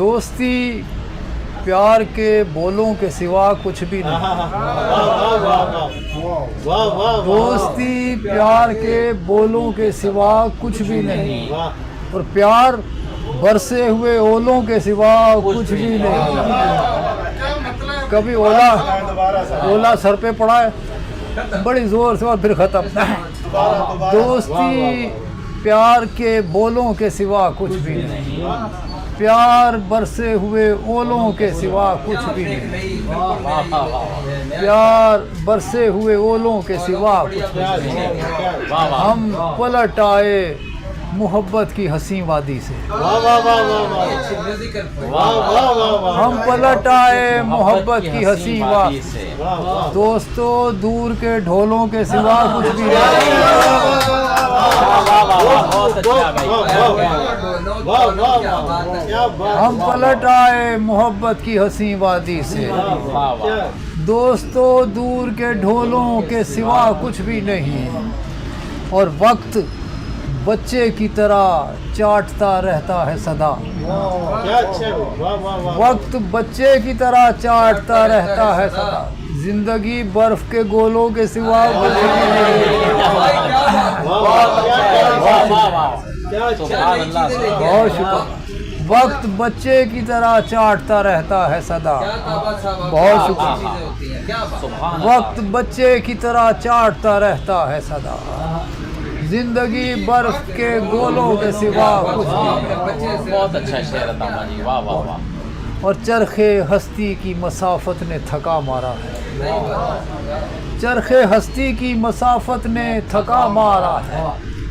दोस्ती प्यार के बोलों के सिवा कुछ भी नहीं। दोस्ती प्यार के बोलों के सिवा कुछ भी नहीं, और प्यार बरसे हुए ओलों के सिवा कुछ भी नहीं। कभी ओला सर पे पड़ा है बड़ी जोर से और फिर खत्म। दोस्ती प्यार के बोलों के सिवा कुछ भी नहीं, प्यार बरसे हुए ओलों के सिवा कुछ भी नहीं। प्यार बरसे हुए ओलों के सिवा कुछ भी नहीं। हम पलट आए मोहब्बत की हसीं वादी से। हम पलट आए मोहब्बत की हसीं वादी से। दोस्तों दूर के ढोलों के सिवा कुछ भी नहीं। हम पलट आए मोहब्बत की हसीं वादी से। दोस्तों दूर के ढोलों के सिवा कुछ भी नहीं, और वक्त बच्चे की तरह चाटता रहता है सदा। वक्त बच्चे की तरह चाटता रहता है सदा। जिंदगी बर्फ के गोलों के सिवा कुछ भी नहीं। बहुत शुक्र। वक्त बच्चे की तरह चाटता रहता है सदा। बहुत शुक्र। वक्त बच्चे की तरह चाटता रहता है सदा। जिंदगी बर्फ के गोलों के सिवा कुछ नहीं। बहुत अच्छा शेर है दामा जी, वाह वाह वाह। और चरखे हस्ती की मसाफत ने थका मारा है। चरखे हस्ती की मसाफत ने थका मारा है।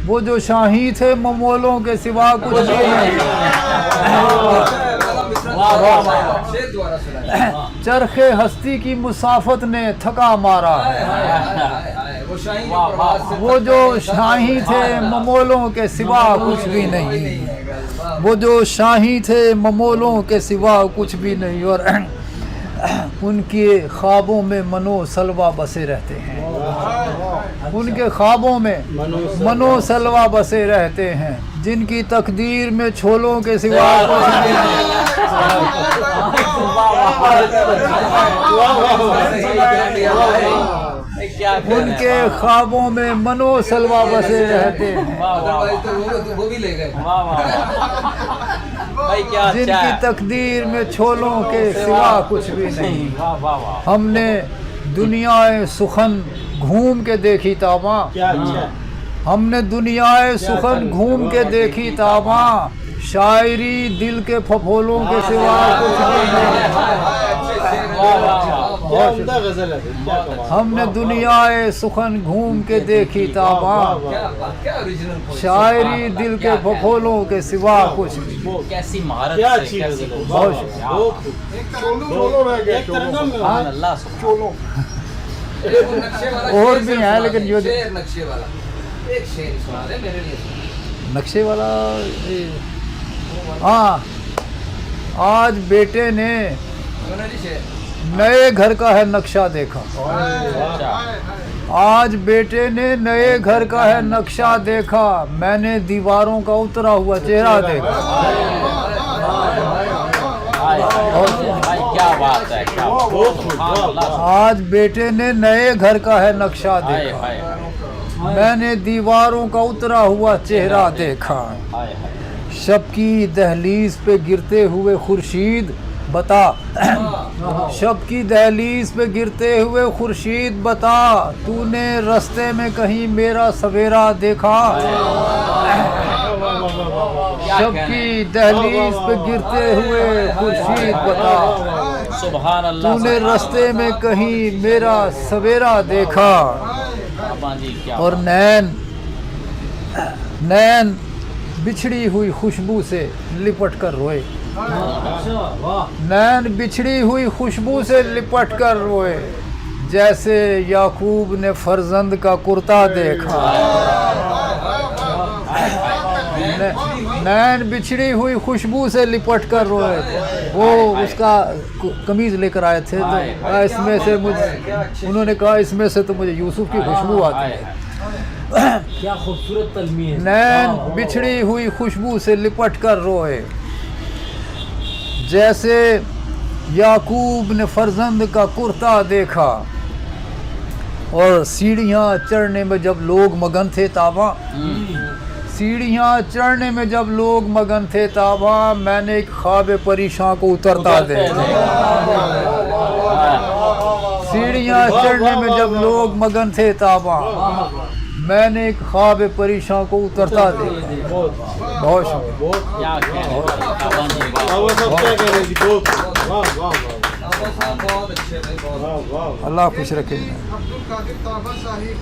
वो जो शाही थे ममोलों के सिवा कुछ नहीं। चरखे हस्ती की मुसाफत ने थका मारा है। वो जो शाही थे ममोलों के सिवा कुछ भी नहीं। वो जो शाही थे ममोलों के सिवा कुछ भी नहीं, और उनके ख्वाबों में मनो सलवा बसे रहते हैं। उनके ख्वाबों में मनो सलवा बसे रहते हैं, जिनकी तकदीर में छोलों के सिवा कुछ भी नहीं। उनके ख्वाबों में मनो सलवा बसे रहते हैं, जिनकी तकदीर में छोलों के सिवा कुछ भी नहीं। हमने दुनियाए सुखन घूम के देखी ताबा। हमने दुनियाए सुखन घूम के देखी ताबा। शायरी दिल के फफोलों के सिवा कुछ भी नहीं। हमने दुनियाए सुखन घूम के देखी ताबा। शायरी दिल के फफोलों के सिवा कुछ भी। कैसी महारत से, कैसी और भी हैं, लेकिन जो नक्शे वाला एक शेर सुना दे मेरे लिए। नक्शे वाला, हाँ। आज बेटे ने नए घर का है नक्शा देखा। आज बेटे ने नए घर का है नक्शा देखा। मैंने दीवारों का उतरा हुआ चेहरा देखा। क्या बात है, क्या आज बेटे ने नए घर का है नक्शा देखा। मैंने दीवारों का उतरा हुआ चेहरा देखा। शब की दहलीज पे गिरते हुए खुर्शीद बता। शब की दहलीज पे गिरते हुए खुर्शीद बता, तूने रास्ते में कहीं मेरा सवेरा देखा। शब की दहलीज पे गिरते हुए खुर्शीद बता, सुभान अल्लाह। तूने रास्ते में कहीं मेरा सवेरा देखा। और नैन बिछड़ी हुई खुशबू से लिपट कर रोए। नैन बिछड़ी हुई खुशबू से लिपट कर रोए, जैसे याकूब ने फर्जंद का कुर्ता देखा। नैन बिछड़ी हुई खुशबू से लिपट कर रोए। वो उसका कमीज लेकर आए थे, तो कहा इसमें से मुझे, उन्होंने कहा इसमें से तो मुझे यूसुफ की खुशबू आती है। क्या खूबसूरत तलमी है। नैन बिछड़ी हुई खुशबू से लिपट कर रोए, जैसे याकूब ने फर्जंद का कुर्ता देखा और सीढ़ियाँ चढ़ने में जब लोग मगन थे ताबा, सीढ़ियाँ चढ़ने में जब लोग मगन थे ताबा, मैंने एक ख्वाब परेशान को उतरता देखा। सीढ़ियाँ चढ़ने में जब लोग मगन थे ताबा, मैंने एक ख्वाब परेशान को उतरता देखा। बहुत शुक्रिया। क्या ताबा जी, वाह। अब सब क्या कह रहे जी, बहुत वाह वाह वाह बहुत अच्छे भाई, बहुत वाह वाह। अल्लाह खुश रखे। अब्दुल कादिर ताबा साहिब